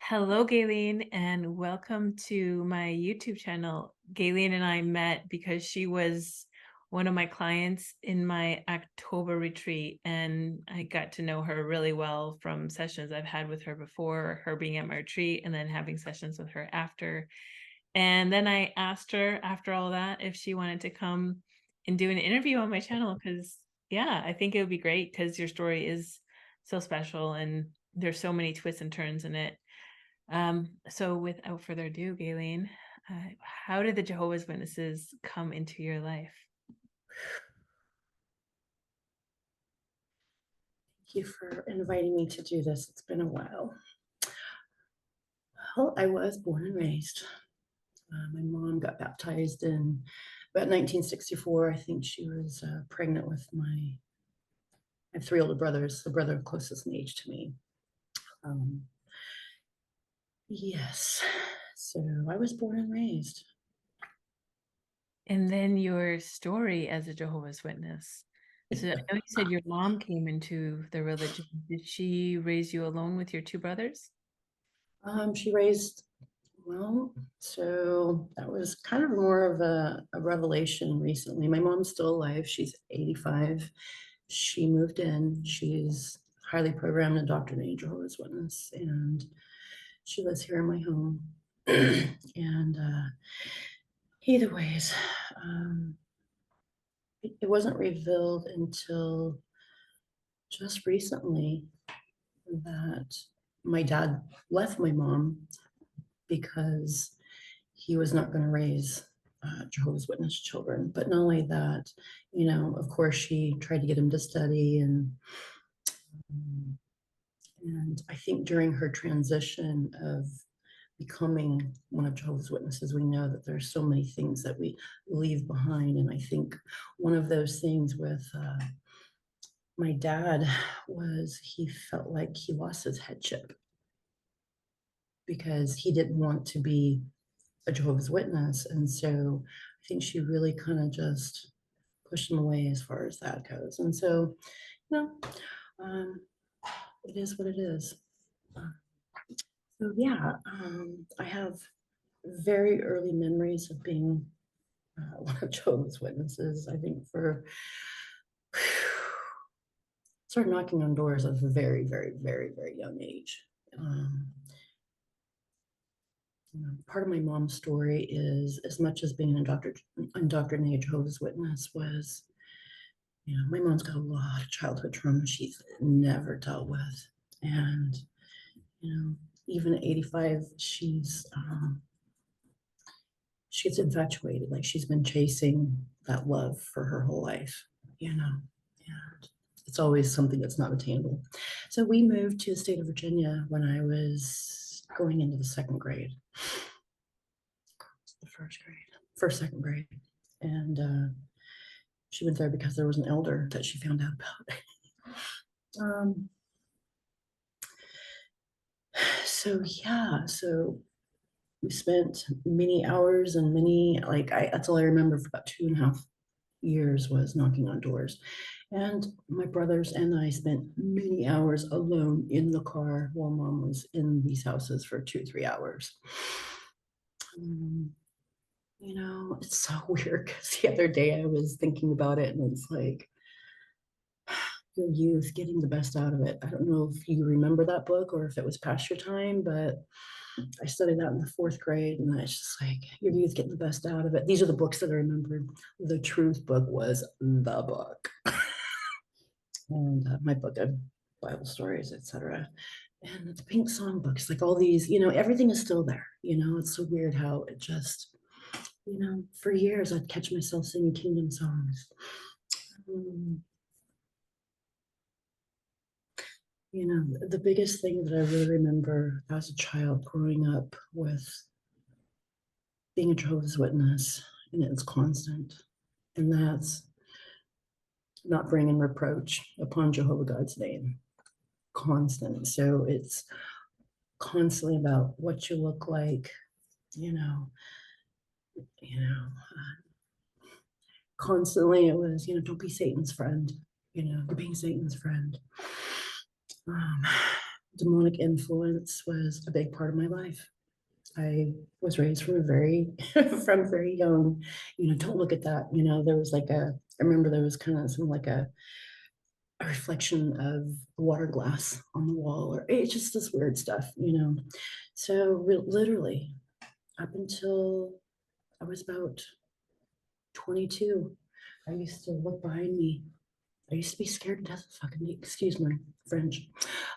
Hello, Gayleen, and welcome to my YouTube channel. Gayleen and I met because she was one of my clients in my October retreat, and I got to know her really well from sessions I've had with her before, her being at my retreat, and then having sessions with her after. And then I asked her after all that if she wanted to come and do an interview on my channel because, yeah, I think it would be great because your story is so special and there's so many twists and turns in it. So without further ado, Gayleen, how did the Jehovah's Witnesses come into your life? Thank you for inviting me to do this. It's been a while. Well, I was born and raised. My mom got baptized in about 1964. I think she was pregnant with I have three older brothers, the brother closest in age to me. Um, yes, so I was born and raised. And then your story as a Jehovah's Witness. So I know you said your mom came into the religion. Did she raise you alone with your two brothers? She raised, well, so that was kind of more of a revelation recently. My mom's still alive. She's 85. She moved in. She's highly programmed indoctrinated Jehovah's Witness, and she lives here in my home. And either ways, it wasn't revealed until just recently that my dad left my mom because he was not going to raise Jehovah's Witness children. But not only that, of course, she tried to get him to study, and I think during her transition of becoming one of Jehovah's Witnesses, we know that there's so many things that we leave behind. And I think one of those things with my dad was he felt like he lost his headship because he didn't want to be a Jehovah's Witness. And so I think she really kind of just pushed him away as far as that goes. And so, you know, um, it is what it is. So yeah, I have very early memories of being one of Jehovah's Witnesses. I think for started knocking on doors at a very, very, very, very young age. Um, Part of my mom's story is as much as being an indoctrinated Jehovah's Witness was, my mom's got a lot of childhood trauma she's never dealt with. And, even at 85, she gets infatuated, like she's been chasing that love for her whole life, and it's always something that's not attainable. So we moved to the state of Virginia when I was going into the second grade, the second grade. And she went there because there was an elder that she found out about. So yeah, so we spent many hours and that's all I remember for about 2.5 years was knocking on doors. And my brothers and I spent many hours alone in the car while mom was in these houses for 2, 3 hours. Um, it's so weird because the other day I was thinking about it and it's like your youth getting the best out of it. I don't know if you remember that book or if it was past your time, but I studied that in the fourth grade, and it's just like your youth getting the best out of it. These are the books that I remembered. The Truth book was the book, and my book of Bible stories, etc. And the Pink Song books, like all these, everything is still there. It's so weird how it just, for years I'd catch myself singing kingdom songs. Um, the biggest thing that I really remember as a child growing up with being a Jehovah's Witness, and it's constant, and that's not bringing reproach upon Jehovah God's name. Constant. So it's constantly about what you look like, you know, constantly it was, don't be Satan's friend, you're being Satan's friend. Um, demonic influence was a big part of my life. I was raised from a very from very young, don't look at that. There was like I remember there was kind of some like a reflection of water glass on the wall, or it's just this weird stuff. So literally up until I was about 22, I used to look behind me. I used to be scared to death of fucking, excuse my French.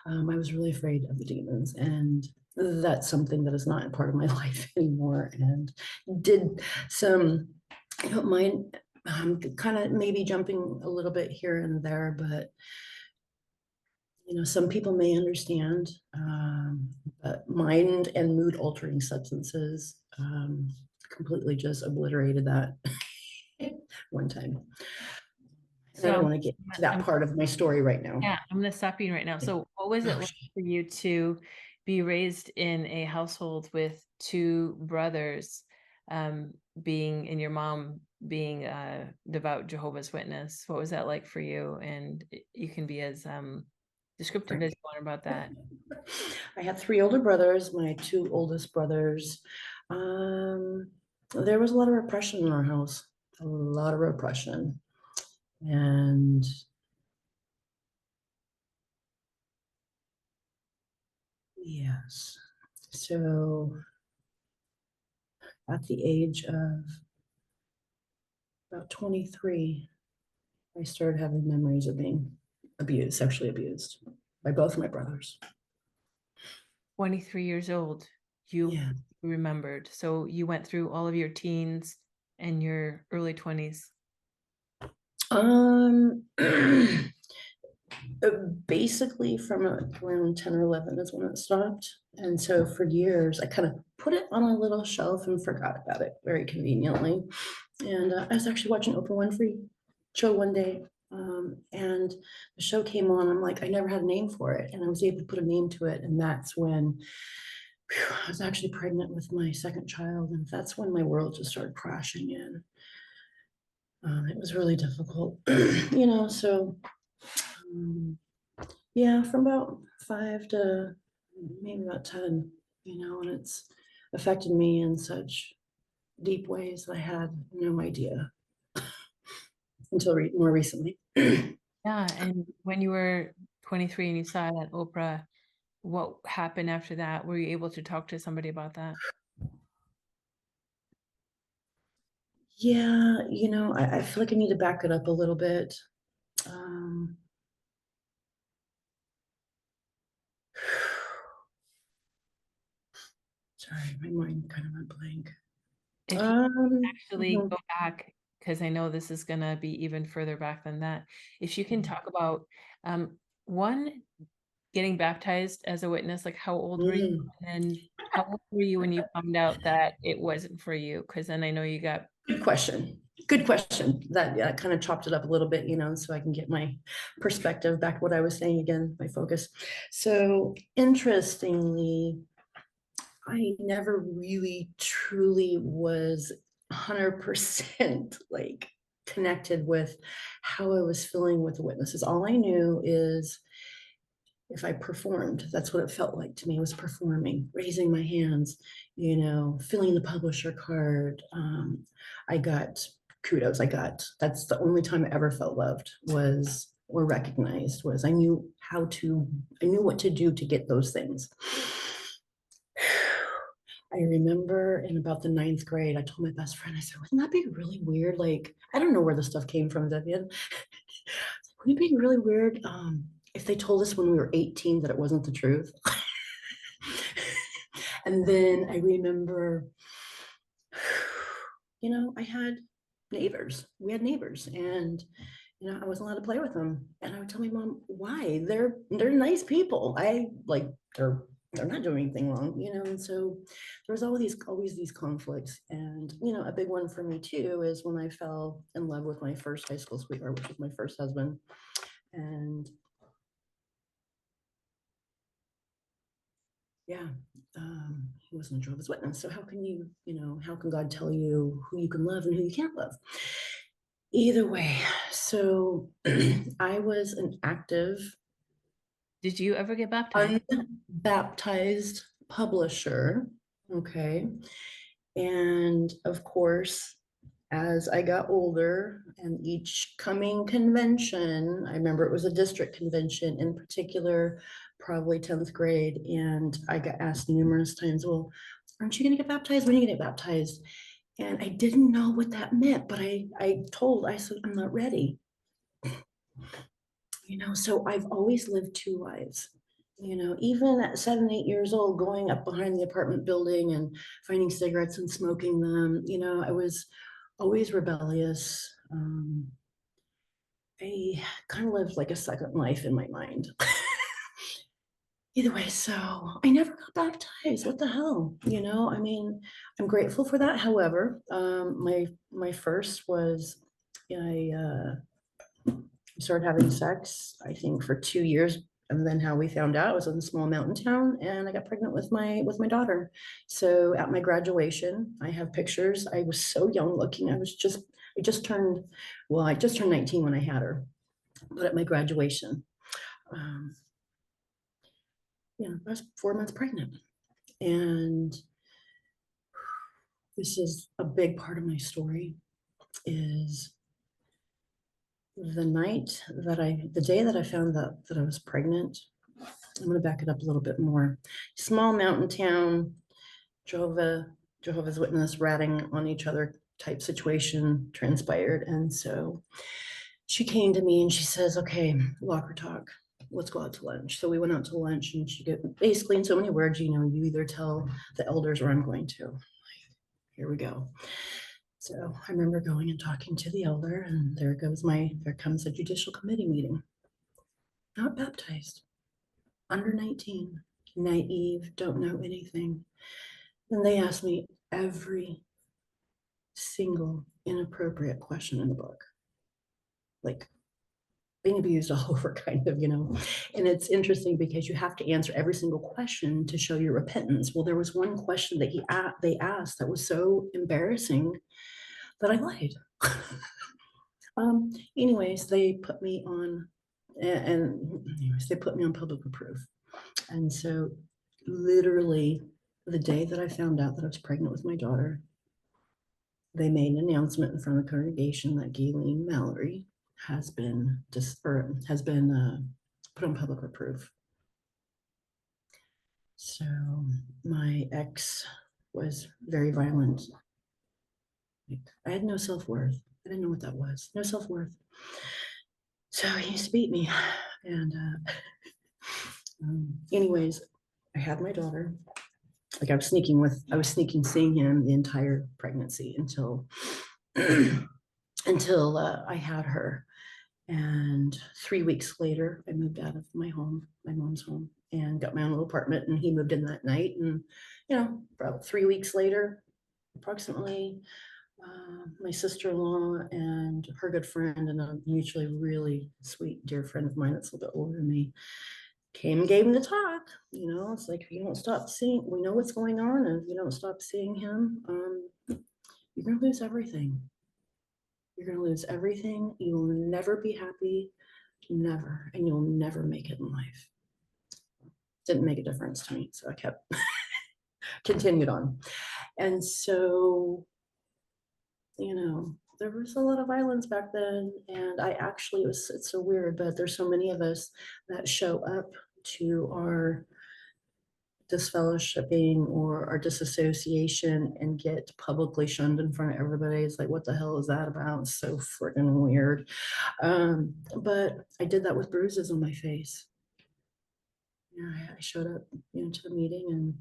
I was really afraid of the demons, and that's something that is not a part of my life anymore. And did some, I don't mind, kind of maybe jumping a little bit here and there, but some people may understand, but mind and mood altering substances completely just obliterated that one time. And I don't So want to get to that I'm, part of my story right now. yeah, I'm gonna stop you right now. So what was it Oh, like for you to be raised in a household with two brothers, being and your mom being a devout Jehovah's Witness? What was that like for you? And you can be as descriptive as you want about that. I had three older brothers, my two oldest brothers. Um, there was a lot of repression in our house, a lot of repression. And yes, so at the age of about 23, I started having memories of being abused, sexually abused by both my brothers. 23 years old, you Yeah. remembered. So you went through all of your teens and your early 20s. Um, basically from around 10 or 11 is when it stopped. And so for years, I kind of put it on a little shelf and forgot about it very conveniently. And I was actually watching Oprah Winfrey show one day. And the show came on. I'm like, I never had a name for it. And I was able to put a name to it. And that's when I was actually pregnant with my second child. And that's when my world just started crashing in. It was really difficult, so yeah, from about 5 to maybe about 10, and it's affected me in such deep ways that I had no idea until more recently. Yeah, and when you were 23 and you saw that Oprah, what happened after that? Were you able to talk to somebody about that? Yeah, I feel like I need to back it up a little bit. Um, sorry, my mind kind of went blank. If you actually Mhm. go back, because I know this is going to be even further back than that, if you can talk about one, getting baptized as a witness, like how old were you? Mm. And how old were you when you found out that it wasn't for you? Because then I know you got. Good question. Good question. That kind of chopped it up a little bit, so I can get my perspective back to what I was saying again, my focus. So interestingly, I never really truly was 100% like connected with how I was feeling with the witnesses. All I knew is if I performed, that's what it felt like to me. I was performing, raising my hands, filling the publisher card. I got kudos. That's the only time I ever felt loved was or recognized was I knew I knew what to do to get those things. I remember in about the ninth grade, I told my best friend, I said, wouldn't that be really weird? Like, I don't know where the stuff came from, Vivian. Wouldn't it be really weird if they told us when we were 18 that it wasn't the truth? And then I remember, I had neighbors. We had neighbors, and I wasn't allowed to play with them. And I would tell my mom, why? They're nice people. I like they're not doing anything wrong, And so there was always these conflicts. And a big one for me too is when I fell in love with my first high school sweetheart, which was my first husband. And yeah, he wasn't a Jehovah's Witness. So how can God tell you who you can love and who you can't love? Either way, so I was an active Did you ever get baptized? unbaptized publisher. Okay. And of course, as I got older and each coming convention, I remember it was a district convention in particular, probably 10th grade. And I got asked numerous times, well, aren't you going to get baptized? When are you going to get baptized? And I didn't know what that meant, but I said, I'm not ready. So I've always lived two lives. Even at 7, 8 years old, going up behind the apartment building and finding cigarettes and smoking them, I was always rebellious. I kind of lived like a second life in my mind. Either way, so I never got baptized. What the hell? I mean, I'm grateful for that. However, my first was I started having sex, I think, for 2 years. And then how we found out, I was in a small mountain town and I got pregnant with my daughter. So at my graduation, I have pictures. I was so young looking. I just turned, well, I just turned 19 when I had her. But at my graduation, um, I was 4 months pregnant. And this is a big part of my story is the day that I found that I was pregnant. I'm going to back it up a little bit more. Small mountain town, Jehovah's Witness ratting on each other type situation transpired. And so she came to me and she says, okay, walk or talk. Let's go out to lunch. So we went out to lunch and she get basically in so many words, you either tell the elders or I'm going to. Here we go. So I remember going and talking to the elder, and there comes a judicial committee meeting. Not baptized, under 19, naive, don't know anything. And they asked me every single inappropriate question in the book, like being abused all over, kind of. And it's interesting because you have to answer every single question to show your repentance. Well, there was one question that they asked that was so embarrassing that I lied. Anyways, they put me on, and anyways, they put me on public reproof. And so, literally, the day that I found out that I was pregnant with my daughter, they made an announcement in front of the congregation that Gayleen Mallory has been put on public reproof. So my ex was very violent. I had no self-worth. I didn't know what that was. No self-worth. So he used to beat me. And anyways, I had my daughter. Like I was sneaking seeing him the entire pregnancy until I had her. And 3 weeks later, I moved out of my home, my mom's home, and got my own little apartment. And he moved in that night. And about 3 weeks later, approximately, my sister-in-law and her good friend and a mutually really sweet dear friend of mine that's a little bit older than me came and gave him the talk. It's like, if you don't stop seeing, we know what's going on, and if you don't stop seeing him, you're going to lose everything. You're going to lose everything. You will never be happy, never, and you'll never make it in life. Didn't make a difference to me, so I kept continued on. And so, there was a lot of violence back then, and it's so weird, but there's so many of us that show up to our disfellowshipping or our disassociation and get publicly shunned in front of everybody. It's like, what the hell is that about? So freaking weird. But I did that with bruises on my face. I showed up, to the meeting, and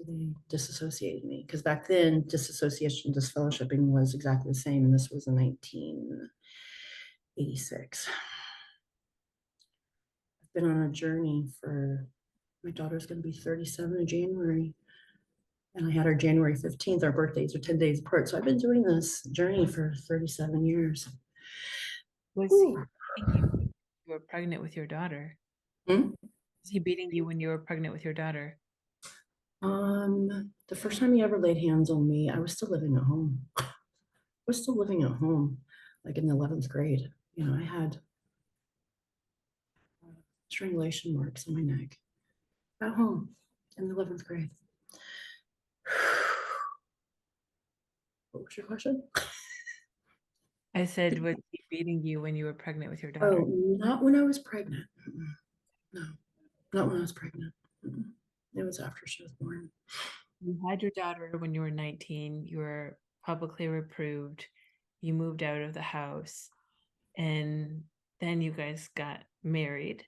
they disassociated me, because back then disassociation, disfellowshipping was exactly the same, and this was in 1986. I've been on a journey for, my daughter's going to be 37 in January, and I had her January 15th. Our birthdays are 10 days apart, so I've been doing this journey for 37 years. Was he beating you when you were pregnant with your daughter? Hmm? Was he beating you when you were pregnant with your daughter? The first time he ever laid hands on me, I was still living at home. Like in the 11th grade. I had strangulation marks on my neck at home in the 11th grade. What was your question? I said, was he beating you when you were pregnant with your daughter? Oh, not when I was pregnant. No, not when I was pregnant. It was after she was born. You had your daughter when you were 19. You were publicly reproved. You moved out of the house, and then you guys got married.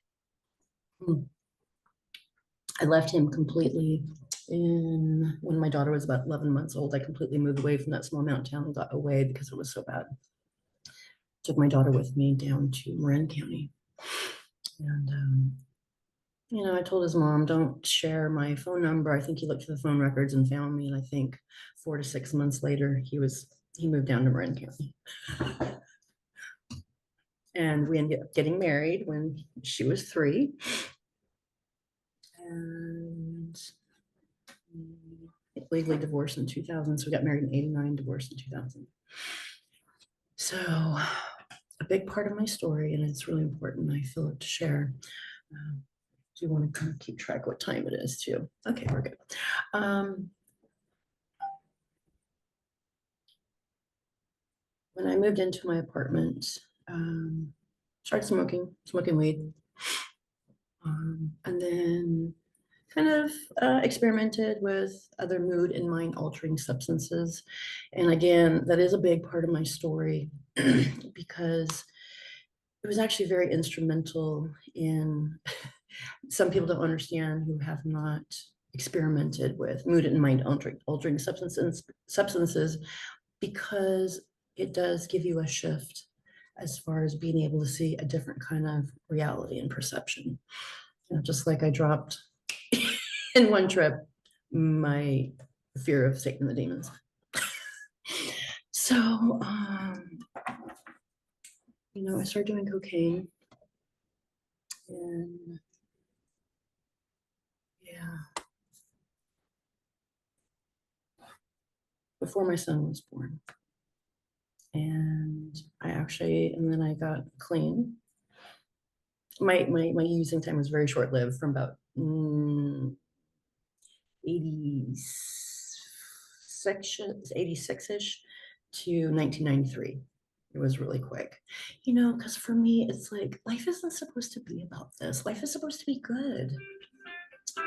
I left him completely when my daughter was about 11 months old. I completely moved away from that small mountain town and got away because it was so bad. Took my daughter with me down to Marin County. And, I told his mom, don't share my phone number. I think he looked through the phone records and found me. And I think 4 to 6 months later, he moved down to Marin County. And we ended up getting married when she was 3. And legally divorced in 2000. So we got married in 89, divorced in 2000. So a big part of my story, and it's really important, I feel, to share. Do you want to kind of keep track what time it is too? Okay, we're good. When I moved into my apartment, started smoking weed, and then kind of experimented with other mood and mind altering substances. And again, that is a big part of my story because it was actually very instrumental in some people don't understand who have not experimented with mood and mind altering substances because it does give you a shift as far as being able to see a different kind of reality and perception. Just like I dropped in one trip my fear of Satan and the demons. So, I started doing cocaine, and yeah, before my son was born. And then I got clean. My using time was very short lived, from about 86-ish to 1993. It was really quick, because for me, it's like life isn't supposed to be about this. Life is supposed to be good.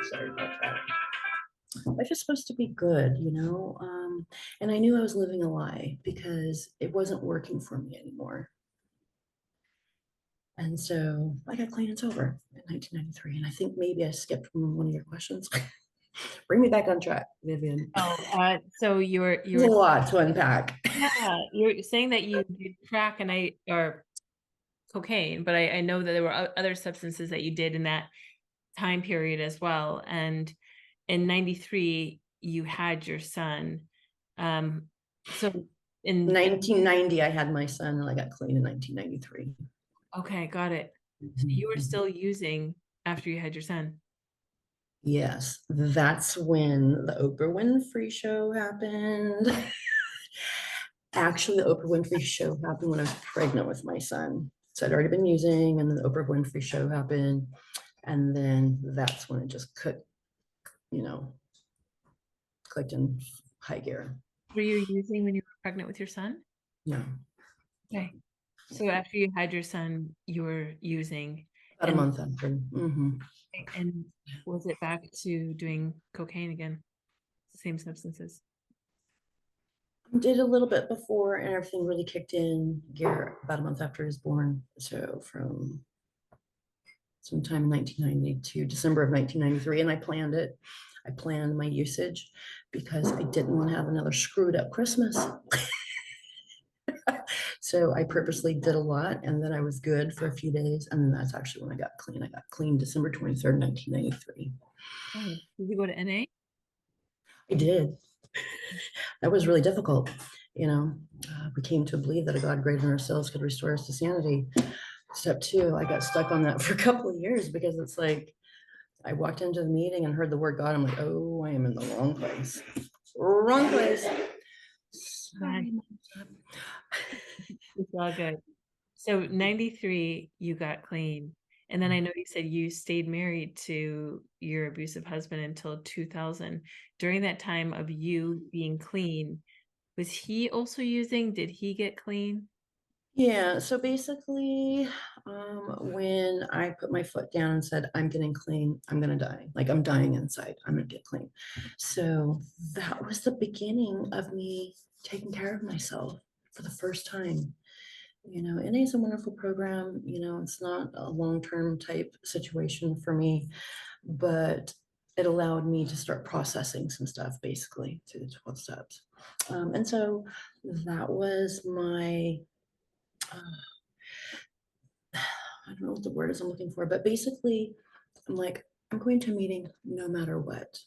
Sorry about that. Life is supposed to be good, and I knew I was living a lie because it wasn't working for me anymore. And so I got clean and sober in 1993. And I think maybe I skipped one of your questions. Bring me back on track, Vivian. Oh, so you were There's a lot to unpack. yeah, you're saying that you did crack or cocaine, but I know that there were other substances that you did in that time period as well. And in 93, you had your son. So in 1990, I had my son, and I got clean in 1993. Okay, got it. So you were still using after you had your son. Yes, that's when the Oprah Winfrey show happened. Actually, the Oprah Winfrey show happened when I was pregnant with my son. So I'd already been using, and then the Oprah Winfrey show happened. And then that's when it just clicked in high gear. Were you using when you were pregnant with your son? Yeah. Okay. So after you had your son, you were using. About a month after. Mm-hmm. And was it back to doing cocaine again? Same substances? Did a little bit before, and everything really kicked in gear about a month after he was born. So from sometime in 1990 to December of 1993, and I planned it. I planned my usage because I didn't want to have another screwed up Christmas. So I purposely did a lot, and then I was good for a few days, and then that's actually when I got clean. I got clean December 23rd, 1993. Oh, did you go to NA? I did. That was really difficult. We came to believe that a God greater than ourselves could restore us to sanity. Step 2, I got stuck on that for a couple of years because it's like I walked into the meeting and heard the word God. I'm like, oh, I am in the wrong place. Wrong place. Sorry. It's all good. So 93, you got clean. And then I know you said you stayed married to your abusive husband until 2000. During that time of you being clean, was he also using? Did he get clean? Yeah, so basically, when I put my foot down and said, I'm getting clean, I'm gonna die. Like I'm dying inside, I'm gonna get clean. So that was the beginning of me taking care of myself for the first time. NA is a wonderful program. It's not a long-term type situation for me, but it allowed me to start processing some stuff basically through the 12 steps. And so that was my I don't know what the word is I'm looking for, but basically, I'm like, I'm going to a meeting no matter what.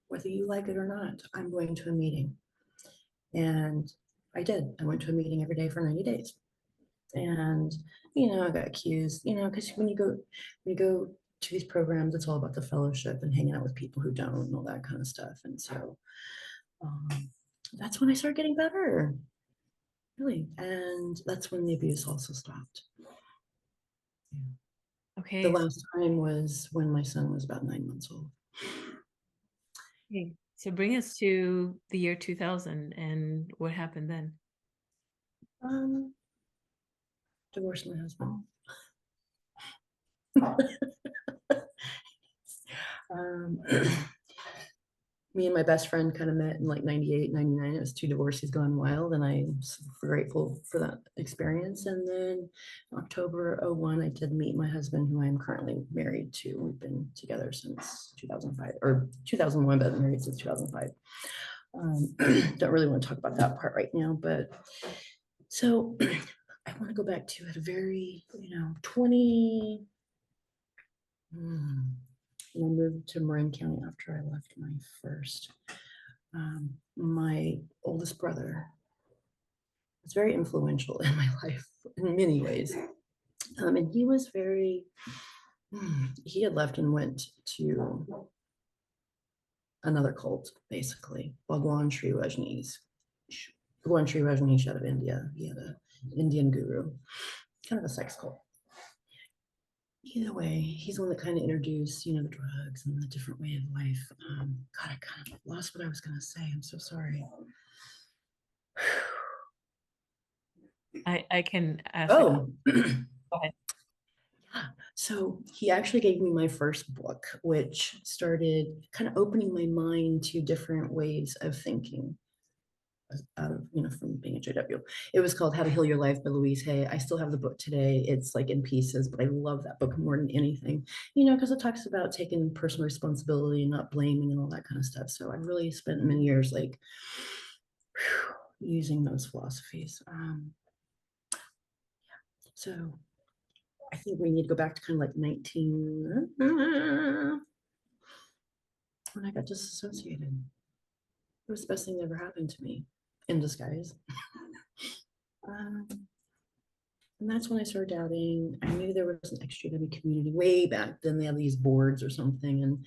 Whether you like it or not, I'm going to a meeting. And I did. I went to a meeting every day for 90 days. And, I got accused, because when you go to these programs, it's all about the fellowship and hanging out with people who don't and all that kind of stuff. And so um, that's when I started getting better, really. And that's when the abuse also stopped. The Okay. last time was when my son was about 9 months old. Okay. So bring us to the year 2000 and what happened then. Um, Divorced my husband. um, Me and my best friend kind of met in like 98, 99. It was two divorces gone wild, and I'm super grateful for that experience. And then October '01, I did meet my husband, who I am currently married to. We've been together since 2005 or 2001, but married since 2005. Don't really want to talk about that part right now, but so I want to go back to at a very, 20. And I moved to Marin County after I left my first. My oldest brother was very influential in my life in many ways. And he was he had left and went to another cult, basically, Bhagwan Sri Rajneesh. Bhagwan Sri Rajneesh out of India. He had an Indian guru, kind of a sex cult. Either way, he's the one that kind of introduced, the drugs and the different way of life. God, I kind of lost what I was going to say. I'm so sorry. I can ask the Oh, go ahead. so he actually gave me my first book, which started kind of opening my mind to different ways of thinking out of, from being a JW. It was called How to Heal Your Life by Louise Hay. I still have the book today. It's like in pieces, but I love that book more than anything, because it talks about taking personal responsibility and not blaming and all that kind of stuff. So I really spent many years like using those philosophies. So I think we need to go back to kind of like 19 when I got disassociated. It was the best thing that ever happened to me in disguise. Um, and that's when I started doubting. I knew there was an extra heavy community way back then. They had these boards or something. And,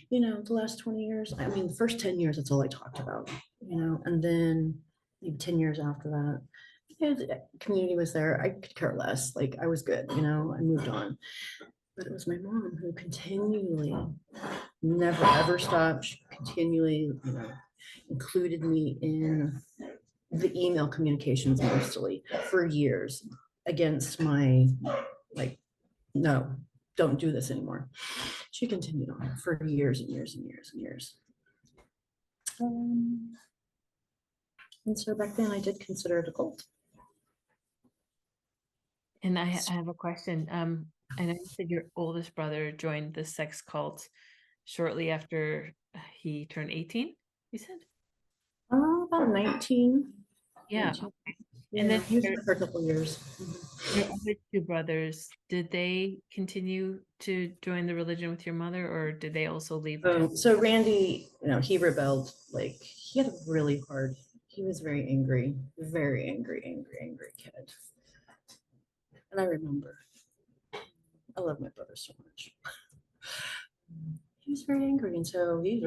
the last 20 years, I mean, the first 10 years, that's all I talked about, and then maybe 10 years after that, the community was there. I could care less. Like I was good, I moved on. But it was my mom who continually, never ever stopped. She continually, included me in the email communications mostly for years against my, like, no, don't do this anymore. She continued on for years and years and years and years. And so back then I did consider it a cult. And I have a question. I know you said your oldest brother joined the sex cult shortly after he turned 18, you said? About 19. Yeah. 19. And Yeah, then he was there for a couple of years. your other two brothers, did they continue to join the religion with your mother, or did they also leave the family? So Randy, he rebelled. Like he had a really hard. He was very angry, angry kid. And I remember, I love my brother so much. He was very angry, and so he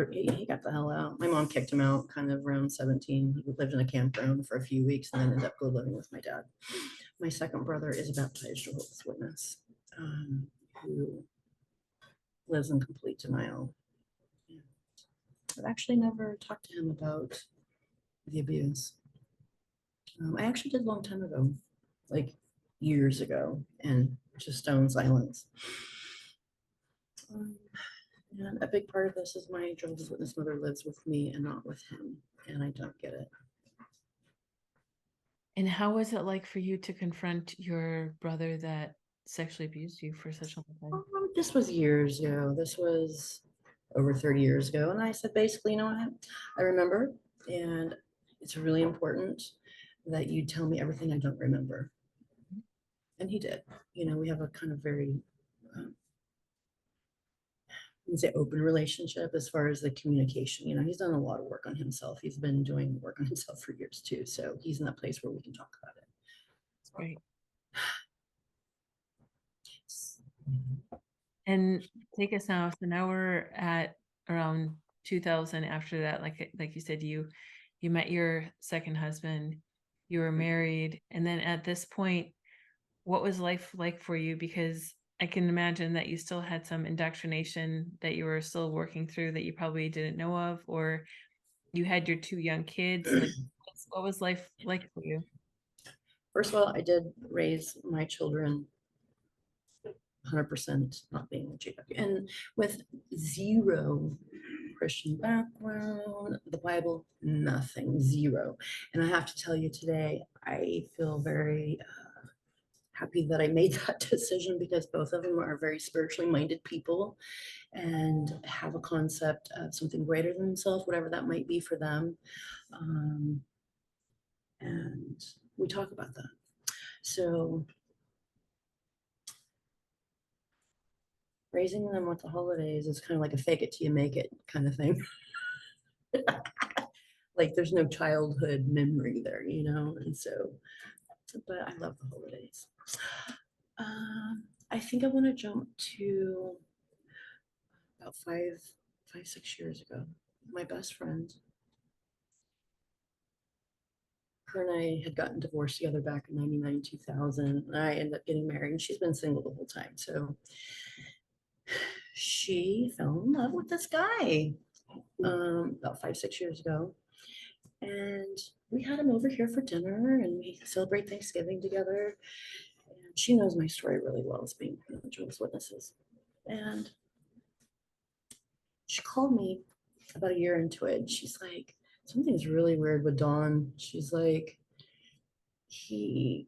got the hell out. My mom kicked him out kind of around 17. He lived in a campground for a few weeks and then ended up living with my dad. My second brother is a baptized Jehovah's Witness, who lives in complete denial. I've actually never talked to him about the abuse. I actually did a long time ago, like years ago, and just stone silence. Um, and a big part of this is my Jehovah's Witness mother lives with me and not with him, and I don't get it. And how was it like for you to confront your brother that sexually abused you for such a long time? This was years ago. This was over 30 years ago. And I said, basically, you know what? I remember, and it's really important that you tell me everything I don't remember. And he did. You know, we have a kind of very, um, I would say, open relationship as far as the communication. You know, he's done a lot of work on himself. He's been doing work on himself for years too. So he's in that place where we can talk about it. Great. And take us now. So now we're at around 2000. After that, like you said, you met your second husband, you were married, and then at this point, what was life like for you? Because I can imagine that you still had some indoctrination that you were still working through that you probably didn't know of, or you had your two young kids. Like, what was life like for you? First of all, I did raise my children 100% not being a Jacob, and with zero Christian background, the Bible, nothing, zero. And I have to tell you today, I feel very happy that I made that decision because both of them are very spiritually minded people and have a concept of something greater than themselves, whatever that might be for them. And we talk about that. So raising them with the holidays is kind of like a fake it till you make it kind of thing. Like there's no childhood memory there, you know? And so, but I love the holidays. I think I want to jump to about 6 years ago. My best friend, her and I had gotten divorced together back in 99, 2000. And I ended up getting married, and she's been single the whole time. So she fell in love with this guy about 5, 6 years ago. And we had him over here for dinner and we celebrate Thanksgiving together. And she knows my story really well as being one of the Jehovah's Witnesses. And she called me about a year into it. And she's like, something's really weird with Don. She's like, he's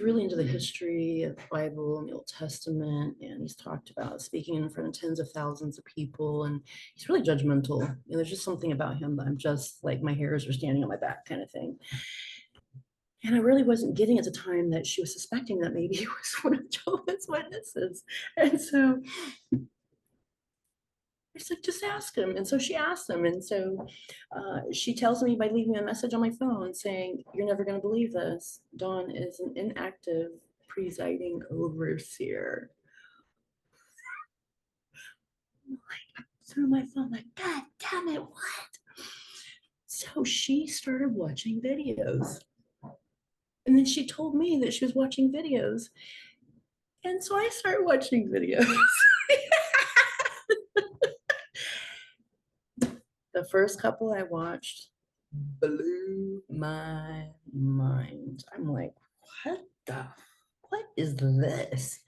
really into the history of the Bible and the Old Testament, and he's talked about speaking in front of tens of thousands of people, and he's really judgmental. And there's just something about him that I'm just like my hairs are standing on my back kind of thing. And I really wasn't getting at the time that she was suspecting that maybe he was one of Jehovah's Witnesses. And so I said, just ask him. And so she asked him. And so she tells me by leaving a message on my phone saying, you're never going to believe this. Dawn is an inactive presiding overseer. Like, through my phone, like, God damn it, what? So she started watching videos. And then she told me that she was watching videos. And so I started watching videos. The first couple I watched blew my mind. I'm like, what is this?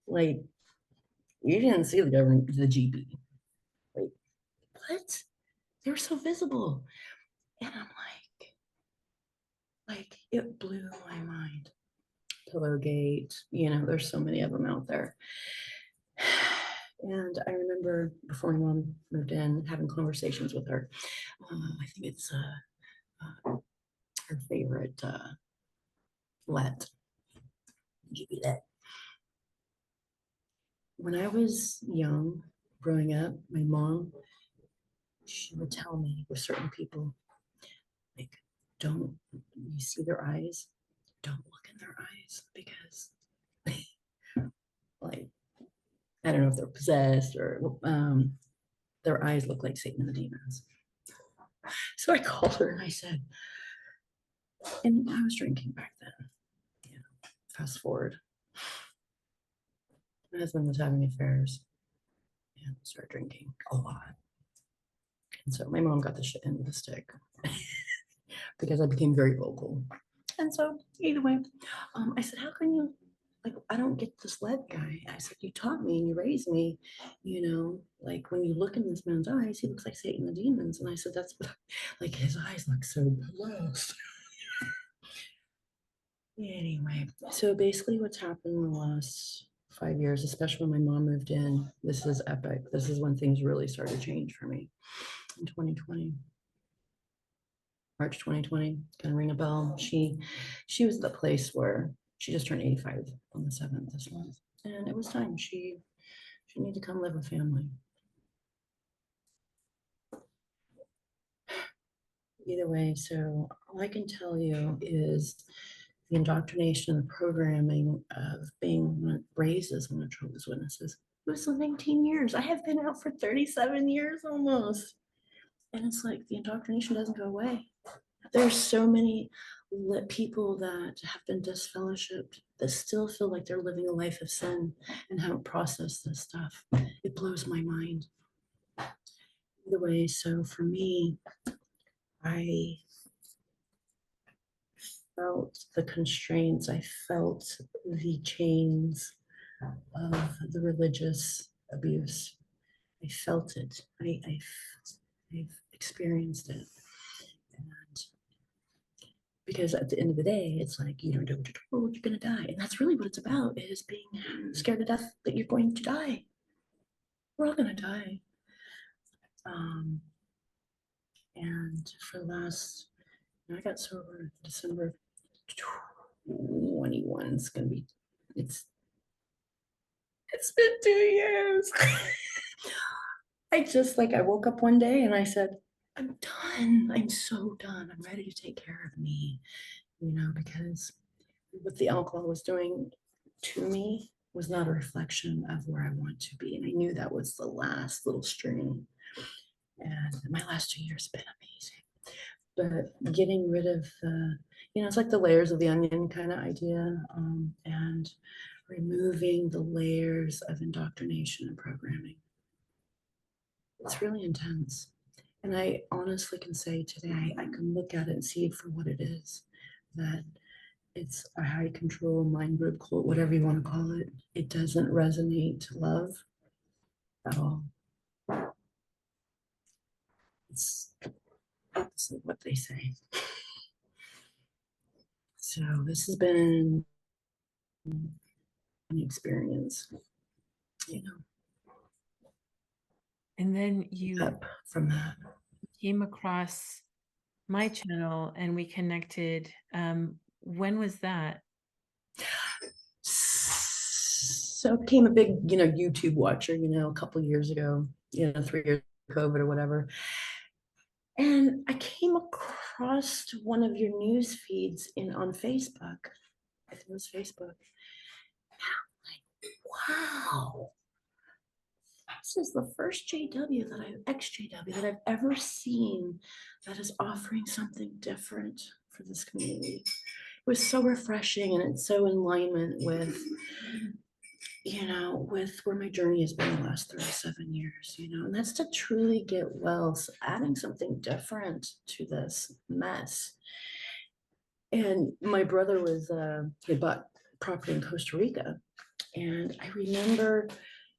Like, you didn't see the government, the GB. Like, what? They're so visible. And I'm like, it blew my mind. Pillowgate, you know, there's so many of them out there. And I remember before my mom moved in, having conversations with her. I think it's her favorite let. Give you that. When I was young, growing up, my mom, she would tell me with certain people, like, don't you see their eyes? Don't look in their eyes because, like, I don't know if they're possessed or their eyes look like Satan and the demons. So I called her and I said, and I was drinking back then. You know, fast forward. My husband was having affairs and started drinking a lot. And so my mom got the shit end of the stick because I became very vocal. And so either way, I said, how can you, like, I don't get this lead guy. I said, you taught me and you raised me, like when you look in this man's eyes, he looks like Satan the demons. And I said, that's what, like his eyes look so blessed. Anyway, so basically what's happened in the last 5 years, especially when my mom moved in, this is epic. This is when things really started to change for me in 2020. March 2020, kind of ring a bell. She was at the place where she just turned 85 on the 7th this month. And it was time. She needed to come live with family. Either way, so all I can tell you is the indoctrination and the programming of being raised as one of Jehovah's Witnesses. It was 19 years. I have been out for 37 years almost. And it's like the indoctrination doesn't go away. There's so many people that have been disfellowshipped that still feel like they're living a life of sin and haven't processed this stuff. It blows my mind. Either way, so for me, I felt the constraints, I felt the chains of the religious abuse. I felt it. I've experienced it. And because at the end of the day, it's like, you don't do what you're told, you're going to die. And that's really what it's about, is being scared to death that you're going to die. We're all going to die. And for the last, I got sober December 21. It's going to be, it's been 2 years. I woke up one day and I said, I'm done. I'm so done. I'm ready to take care of me, because what the alcohol was doing to me was not a reflection of where I want to be. And I knew that was the last little string. And my last 2 years have been amazing. But getting rid of it's like the layers of the onion kind of idea, and removing the layers of indoctrination and programming. It's really intense. And I honestly can say today, I can look at it and see it for what it is, that it's a high control mind group cult, whatever you want to call it. It doesn't resonate to love at all. It's opposite what they say. So this has been an experience, And then you up from that. came across my channel and we connected. When was that? So I became a big, YouTube watcher, a couple years ago, 3 years COVID or whatever. And I came across one of your news feeds on Facebook. I think it was Facebook. Wow, this is the first ex-JW that I've ever seen that is offering something different for this community. It was so refreshing, and it's so in alignment with, with where my journey has been the last 37 years, and that's to truly get well. So adding something different to this mess. And my brother he bought property in Costa Rica. And I remember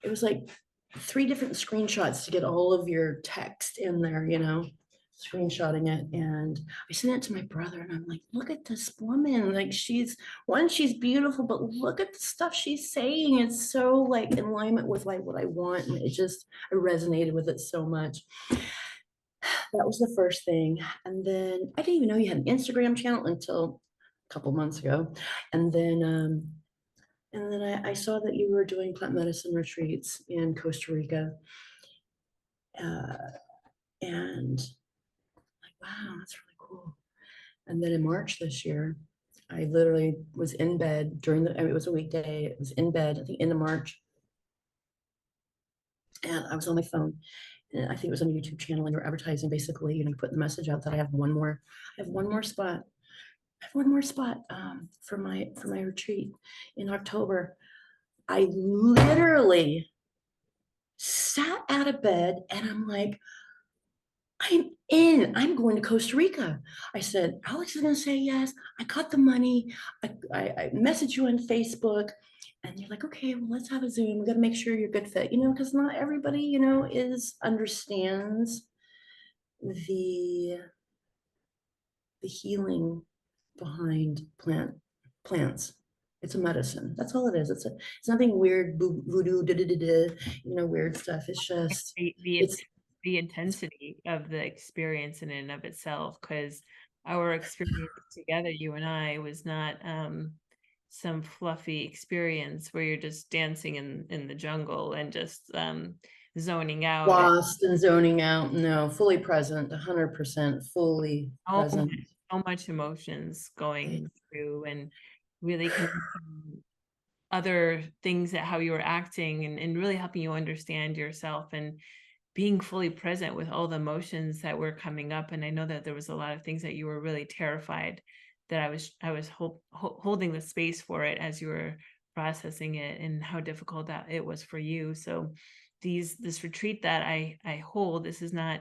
it was like 3 different screenshots to get all of your text in there, screenshotting it. And I sent it to my brother and I'm like, look at this woman. Like she's beautiful, but look at the stuff she's saying. It's so like in alignment with like what I want. And I resonated with it so much. That was the first thing. And then I didn't even know you had an Instagram channel until a couple months ago. And then I saw that you were doing plant medicine retreats in Costa Rica. And like, wow, that's really cool. And then in March this year, I literally was in bed it was a weekday. It was in bed at the end of March. And I was on my phone. And I think it was on a YouTube channel, and you were advertising basically, putting the message out that I have one more spot. I have one more spot for my retreat in October. I literally sat out of bed and I'm like, I'm going to Costa Rica. I said, Alex is going to say yes. I got the money. I messaged you on Facebook. And you're like, okay, well, let's have a Zoom. We got to make sure you're good fit, because not everybody, understands the the healing behind plants. It's a medicine. That's all it is. It's nothing weird, voodoo, weird stuff. It's just the the int- it's the intensity of the experience in and of itself, because our experience together, you and I, was not some fluffy experience where you're just dancing in the jungle and just zoning out, and lost and zoning out. No, fully present, 100% fully so much, present. so much emotions going through, and really connecting other things at how you were acting, and really helping you understand yourself, and being fully present with all the emotions that were coming up. And I know that there was a lot of things that you were really terrified, that I was holding the space for it as you were processing it, and how difficult that it was for you. So this retreat that I hold, this is not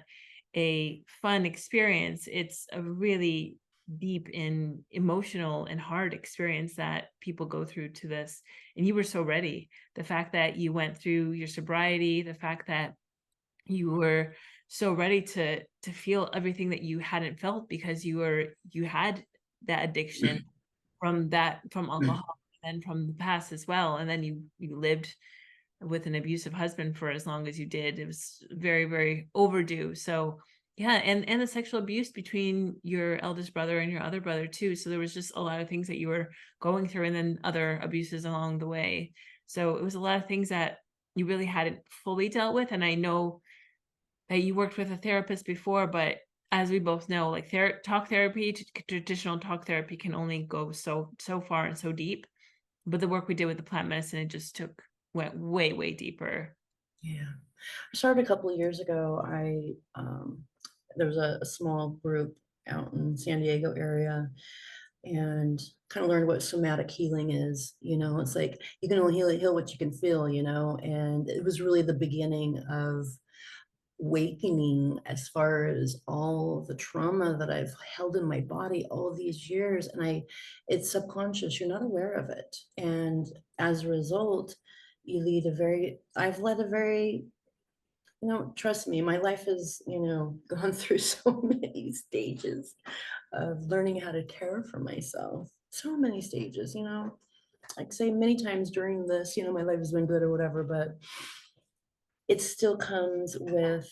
a fun experience. It's a really deep and emotional and hard experience that people go through to this. And you were so ready. The fact that you went through your sobriety, the fact that you were so ready to feel everything that you hadn't felt, because you had that addiction from alcohol, and from the past as well. And then you lived with an abusive husband for as long as you did. It was very, very overdue. So yeah, and the sexual abuse between your eldest brother and your other brother too. So there was just a lot of things that you were going through, and then other abuses along the way. So it was a lot of things that you really hadn't fully dealt with. And I know that you worked with a therapist before, but as we both know, like talk therapy, traditional talk therapy, can only go so far and so deep. But the work we did with the plant medicine, it just went way, way deeper. Yeah. I started a couple of years ago. There was a small group out in San Diego area, and kind of learned what somatic healing is. It's like you can only heal what you can feel, and it was really the beginning of awakening as far as all the trauma that I've held in my body all these years. And it's subconscious, you're not aware of it. And as a result, I've led a very, trust me, my life has, gone through so many stages of learning how to care for myself. So many stages, like say many times during this, my life has been good or whatever, but it still comes with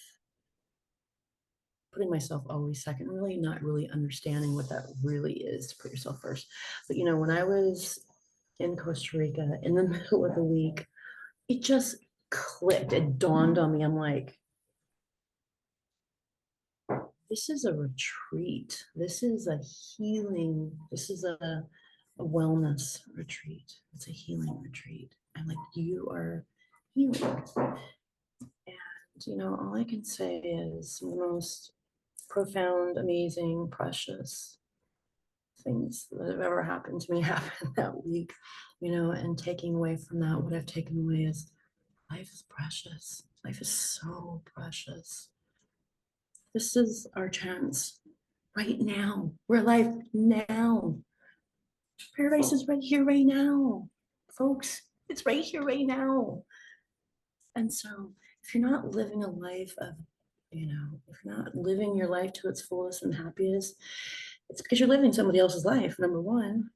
putting myself always second, really not really understanding what that really is, to put yourself first. But when I was in Costa Rica in the middle of the week, it just clicked. It dawned on me. I'm like, this is a retreat. This is a healing. This is a wellness retreat. It's a healing retreat. I'm like, you are healing. And, all I can say is the most profound, amazing, precious things that have ever happened to me happened that week, and taking away from that, what I've taken away is life is precious. Life is so precious. This is our chance right now. We're alive now. Paradise is right here, right now, folks. It's right here, right now. And so, if you're not living a life of, if you're not living your life to its fullest and happiest, it's because you're living somebody else's life, number one.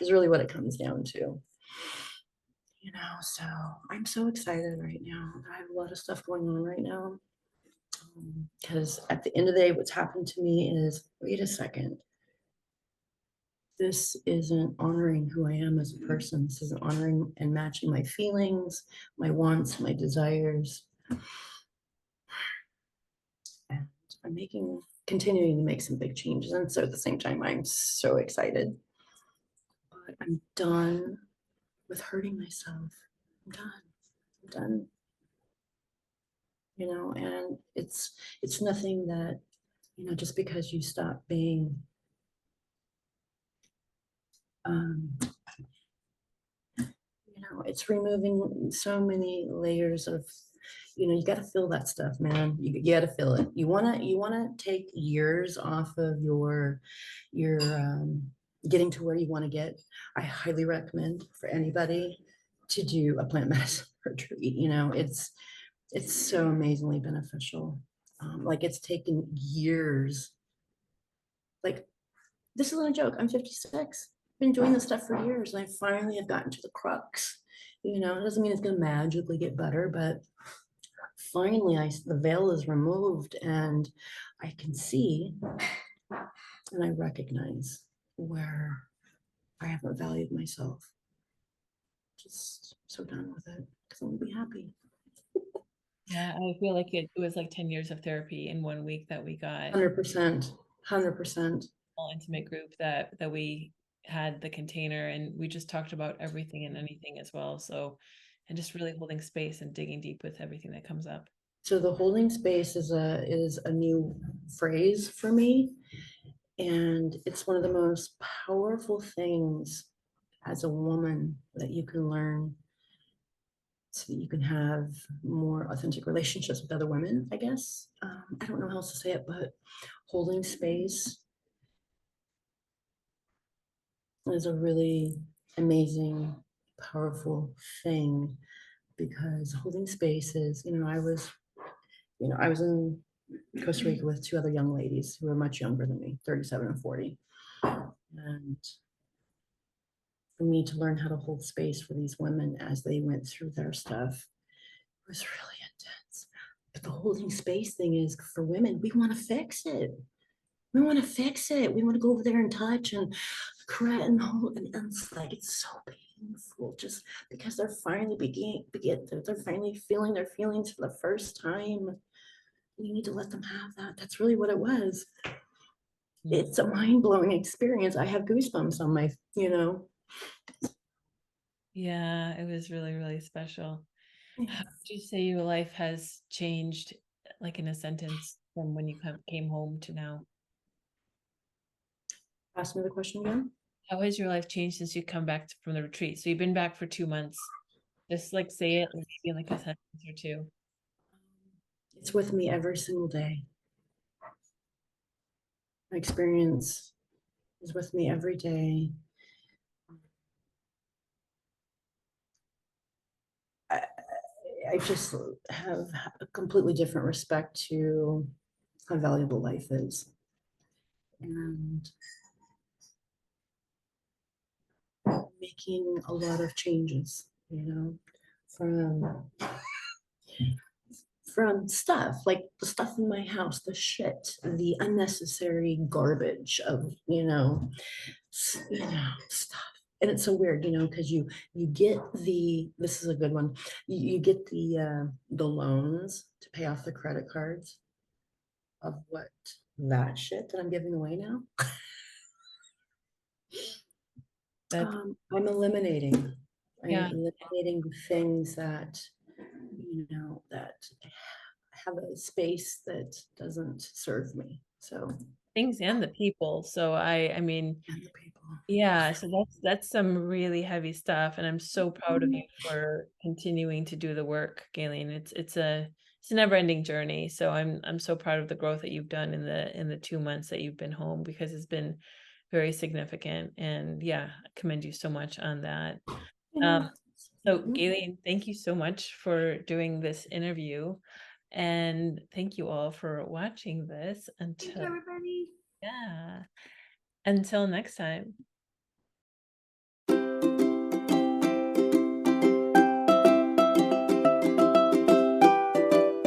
Is really what it comes down to. So I'm so excited right now. I have a lot of stuff going on right now. Because at the end of the day, what's happened to me is wait a second. This isn't honoring who I am as a person. This isn't honoring and matching my feelings, my wants, my desires. And I'm continuing to make some big changes. And so at the same time, I'm so excited. But I'm done with hurting myself. I'm done. I'm done. And it's nothing that, just because you stop being Um, it's removing so many layers of, you got to feel that stuff, man. You got to feel it. You wanna take years off of your getting to where you want to get. I highly recommend for anybody to do a plant medicine retreat. It's so amazingly beneficial. Like it's taken years. Like this isn't a joke. I'm 56. Been doing this stuff for years, and I finally have gotten to the crux. It doesn't mean it's going to magically get better, but finally, the veil is removed, and I can see and I recognize where I haven't valued myself. Just so done with it because I want to be happy. Yeah, I feel like it was like 10 years of therapy in 1 week that we got 100%, 100%. all intimate group that we had the container, and we just talked about everything and anything as well. So, and just really holding space and digging deep with everything that comes up. So the holding space is a new phrase for me, and it's one of the most powerful things as a woman that you can learn so that you can have more authentic relationships with other women, I guess. I don't know how else to say it, but holding space is a really amazing, powerful thing because holding space is, I was in Costa Rica with two other young ladies who were much younger than me, 37 and 40. And for me to learn how to hold space for these women as they went through their stuff was really intense. But the holding space thing is for women, we want to fix it. We want to fix it. We want to go over there and touch and caress and hold. And it's like, it's so painful just because they're finally they're finally feeling their feelings for the first time. You need to let them have that. That's really what it was. It's a mind blowing experience. I have goosebumps on my. Yeah, it was really, really special. Yeah. How would you say your life has changed, like in a sentence, from when you came home to now? Ask me the question again. How has your life changed since you come back from the retreat? So you've been back for 2 months. Just like say it maybe in like a sentence or two. It's with me every single day. My experience is with me every day. I, I just have a completely different respect to how valuable life is. And making a lot of changes, from stuff like the stuff in my house, the shit, the unnecessary garbage of, stuff. And it's so weird, because you get this is a good one. You get the loans to pay off the credit cards of what that shit that I'm giving away now. That I'm eliminating. I'm yeah, eliminating things that have a space that doesn't serve me. So, things and the people. So I mean, and the people. yeah, so that's some really heavy stuff, and I'm so proud of you for continuing to do the work, Gayleen. It's a never-ending journey. So I'm so proud of the growth that you've done in the 2 months that you've been home because it's been very significant. And yeah, I commend you so much on that. Yeah. Um, so Gayleen, thank you so much for doing this interview, and thank you all for watching this Thank you, until everybody. yeah, until next time.